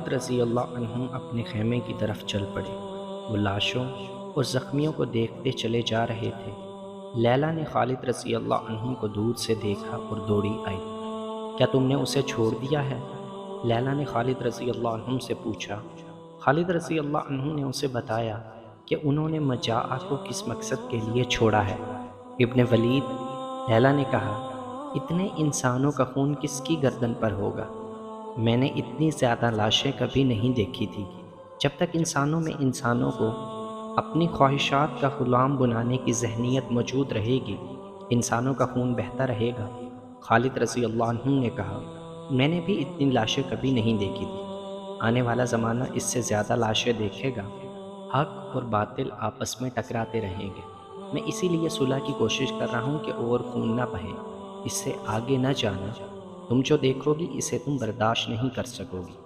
رضی اللہ عنہ اپنے خیمے کی طرف چل پڑے۔ وہ لاشوں اور زخمیوں کو دیکھتے چلے جا رہے تھے۔ لیلا نے خالد رضی اللہ عنہ کو دور سے دیکھا اور دوڑی آئی۔ کیا تم نے اسے چھوڑ دیا ہے؟ لیلا نے خالد رضی اللہ عنہ سے پوچھا۔ خالد رضی اللہ عنہ نے اسے بتایا کہ انہوں نے مجاعہ کو کس مقصد کے لیے چھوڑا ہے۔ ابن ولید، لیلا نے کہا، اتنے انسانوں کا خون کس کی گردن پر ہوگا؟ میں نے اتنی زیادہ لاشیں کبھی نہیں دیکھی تھی۔ جب تک انسانوں میں انسانوں کو اپنی خواہشات کا غلام بنانے کی ذہنیت موجود رہے گی، انسانوں کا خون بہتا رہے گا۔ خالد رضی اللہ عنہ نے کہا، میں نے بھی اتنی لاشیں کبھی نہیں دیکھی تھی۔ آنے والا زمانہ اس سے زیادہ لاشیں دیکھے گا۔ حق اور باطل آپس میں ٹکراتے رہیں گے۔ میں اسی لیے صلح کی کوشش کر رہا ہوں کہ اور خون نہ بہے۔ اس سے آگے نہ جانا۔ تم جو دیکھو گی اسے تم برداشت نہیں کر سکو گی۔